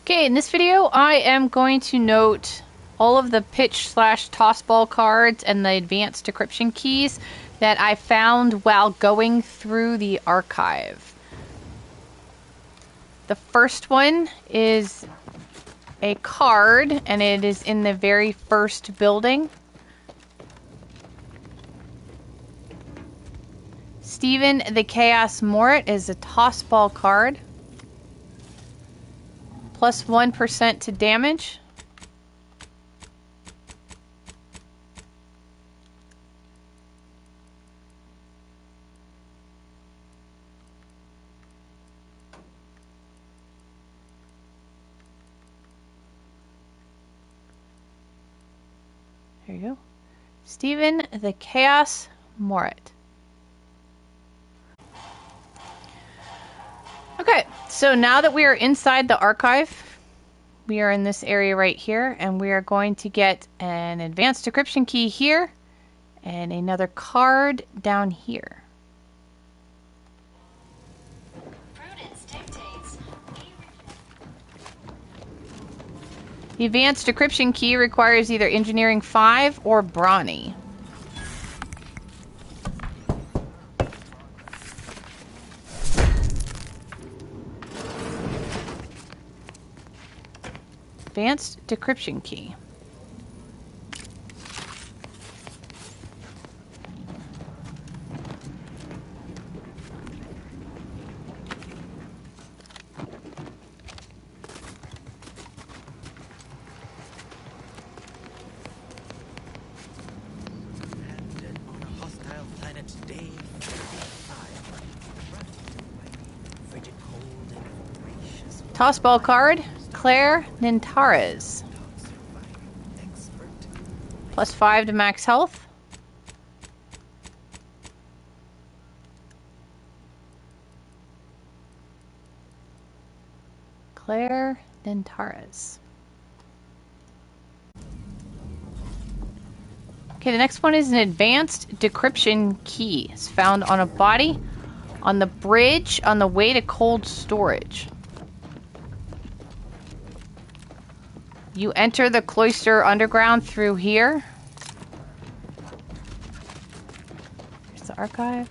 Okay, in this video, I am going to note all of the pitch/tossball cards and the advanced decryption keys that I found while going through the archive. The first one is a card, and it is in the very first building. Stephen the Chaos Moret is a tossball card. Plus 1% to damage. There you go. Stephen the Chaos Moret. Okay, so now that we are inside the archive, we are in this area right here, and we are going to get an advanced decryption key here and another card down here. The advanced decryption key requires either Engineering 5 or Brawny. Advanced decryption key. Tossball card, Nentarz. Plus 5 to max health. Nentarz. Okay, the next one is an advanced decryption key. It's found on a body on the bridge on the way to cold storage. You enter the cloister underground through here. Here's the archive.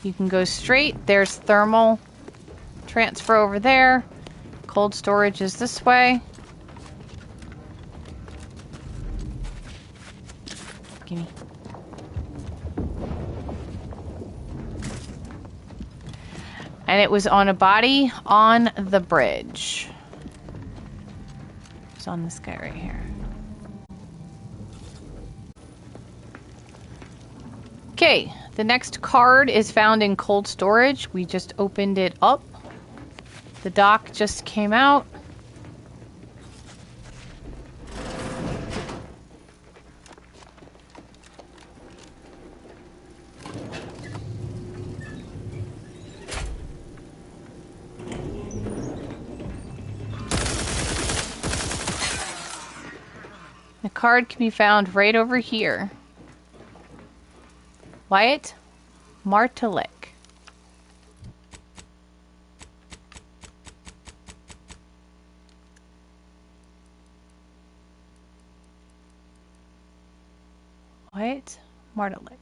You can go straight. There's thermal transfer over there. Cold storage is this way. Gimme. And it was on a body on the bridge. On this guy right here. Okay, the next card is found in cold storage. We just opened it up. The dock just came out. The card can be found right over here. Wyatt Martilik. Wyatt Martilik.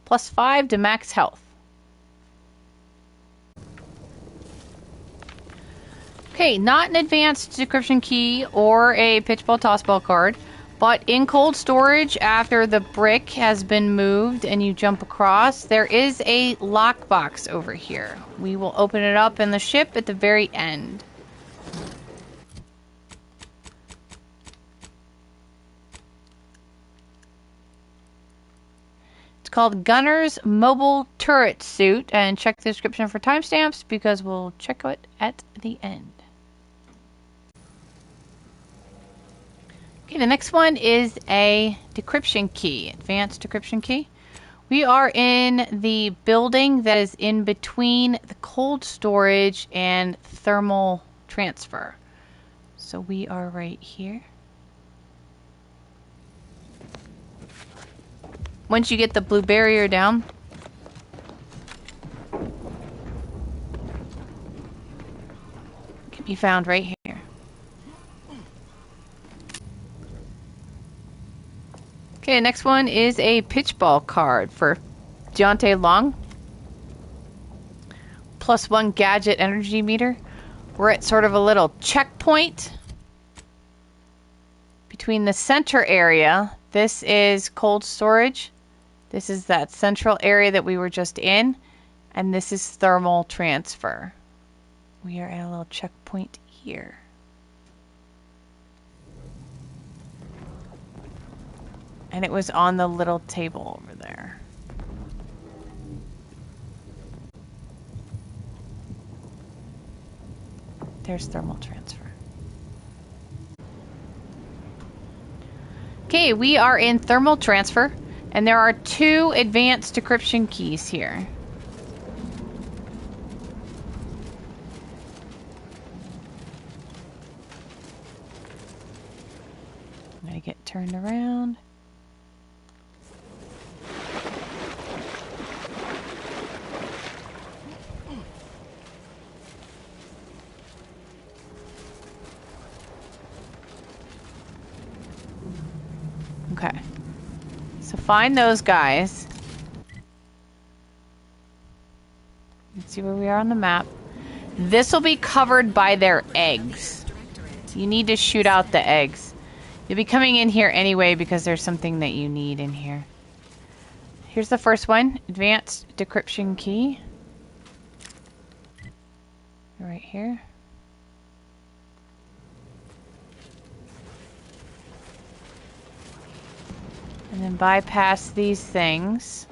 Plus 5 to max health. Okay, not an advanced decryption key or a pitchball tossball card. But in cold storage, after the brick has been moved and you jump across, there is a lockbox over here. We will open it up in the ship at the very end. It's called Gunner's Mobile Turret Suit, and check the description for timestamps because we'll check it at the end. Okay, the next one is a decryption key, advanced decryption key. We are in the building that is in between the cold storage and thermal transfer. So we are right here. Once you get the blue barrier down, can be found right here. Okay, the next one is a pitch ball card for Deonte Lang. +1 gadget energy meter. We're at sort of a little checkpoint between the center area. This is cold storage. This is that central area that we were just in. And this is thermal transfer. We are at a little checkpoint here. And it was on the little table over there. There's thermal transfer. Okay, we are in thermal transfer, and there are 2 advanced decryption keys here. I'm gonna get turned around. Okay, so find those guys. Let's see where we are on the map. This will be covered by their eggs. You need to shoot out the eggs. You'll be coming in here anyway because there's something that you need in here. Here's the first one, Advanced Decryption Key. Right here. And then bypass these things.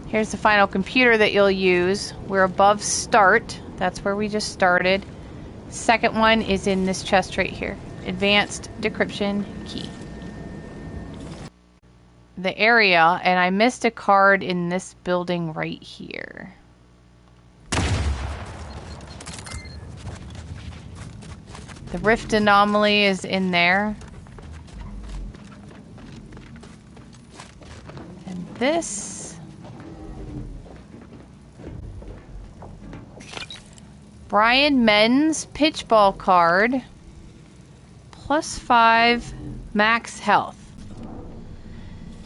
Here's the final computer that you'll use. We're above start. That's where we just started. Second one is in this chest right here. Advanced Decryption Key. The area, and I missed a card in this building right here. The rift anomaly is in there. And this... Brian Menze pitchball card, +5 max health.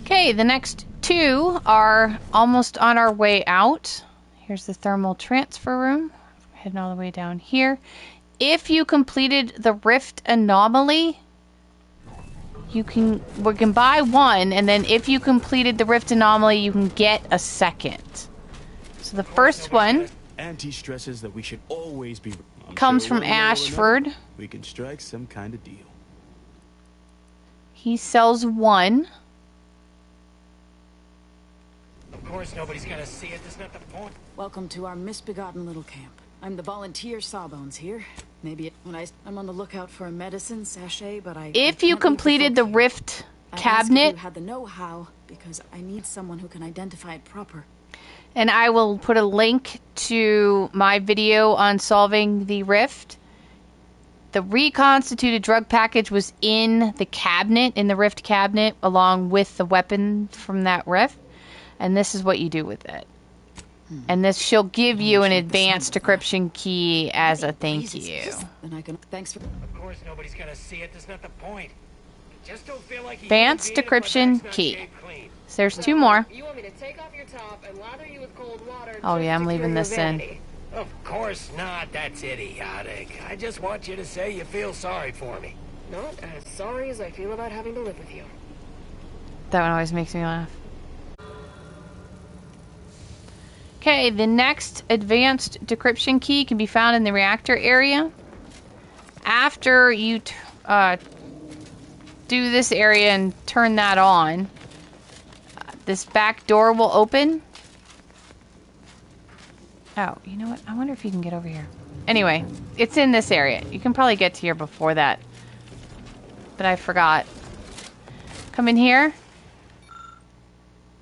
Okay, the next 2 are almost on our way out. Here's the thermal transfer room. Heading all the way down here. If you completed the rift anomaly, we can buy 1, and then if you completed the rift anomaly, you can get a second. So the first one... Auntie stresses that we should always be... comes from Ashford. We can strike some kind of deal. He sells 1. Of course nobody's gonna see it, that's not the point. Welcome to our misbegotten little camp. I'm the volunteer Sawbones here. Maybe I'm on the lookout for a medicine sachet, but if you completed the rift cabinet... you had the know-how, because I need someone who can identify it proper. And I will put a link to my video on solving the rift. The reconstituted drug package was in the cabinet, in the rift cabinet, along with the weapon from that rift. And this is what you do with it. And this, she'll give you an advanced decryption key as a thank you. Then I can, thanks for... Of course nobody's gonna see it, that's not the point. Just don't feel like Advanced decryption key. So there's 2 more. You want me to take off your top and lather you with cold water? Oh yeah, I'm leaving this in. Of course not, that's idiotic. I just want you to say you feel sorry for me. Not as sorry as I feel about having to live with you. That one always makes me laugh. Okay, the next advanced decryption key can be found in the reactor area. After you do this area and turn that on, this back door will open. Oh, you know what? I wonder if you can get over here. Anyway, it's in this area. You can probably get to here before that. But I forgot. Come in here.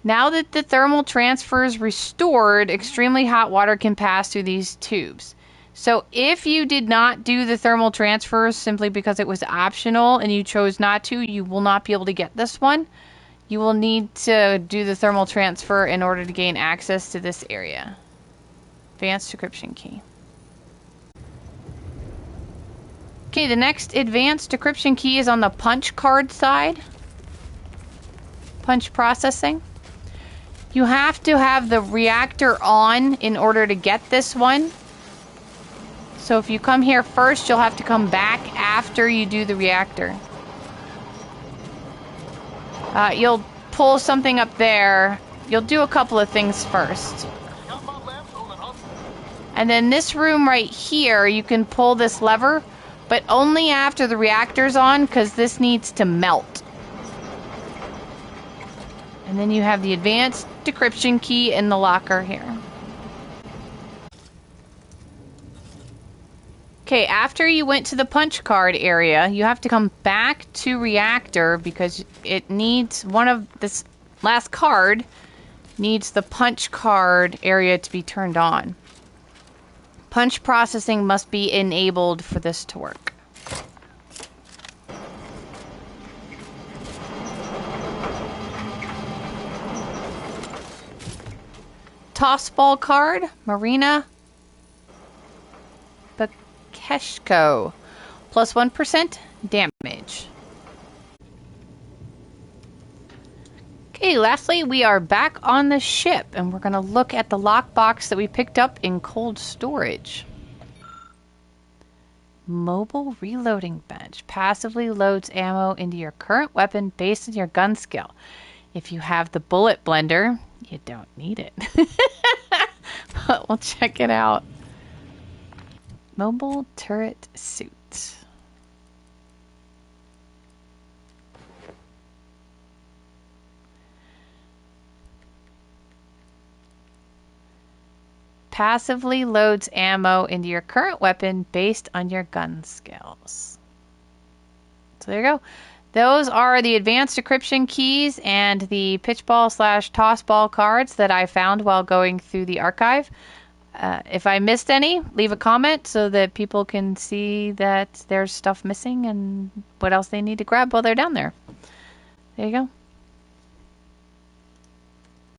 Now that the thermal transfer is restored, extremely hot water can pass through these tubes. So if you did not do the thermal transfers simply because it was optional and you chose not to, you will not be able to get this one. You will need to do the thermal transfer in order to gain access to this area. Advanced Decryption Key. Okay, the next Advanced Decryption Key is on the punch card side. Punch processing. You have to have the reactor on in order to get this one. So if you come here first, you'll have to come back after you do the reactor. You'll pull something up there. You'll do a couple of things first. And then this room right here, you can pull this lever, but only after the reactor's on, because this needs to melt. And then you have the Advanced Decryption Key in the locker here. Okay, after you went to the punch card area, you have to come back to Reactor because it needs one of this last card needs the punch card area to be turned on. Punch processing must be enabled for this to work. Toss ball card, Marina Bekeshko, plus 1% damage. Okay, lastly, we are back on the ship, and we're going to look at the lockbox that we picked up in cold storage. Mobile reloading bench passively loads ammo into your current weapon based on your gun skill. If you have the bullet blender, you don't need it. But we'll check it out. Mobile turret suit. Passively loads ammo into your current weapon based on your gun skills. So there you go. Those are the Advanced Decryption Keys and the pitchball/tossball cards that I found while going through the archive. If I missed any, leave a comment so that people can see that there's stuff missing and what else they need to grab while they're down there. There you go.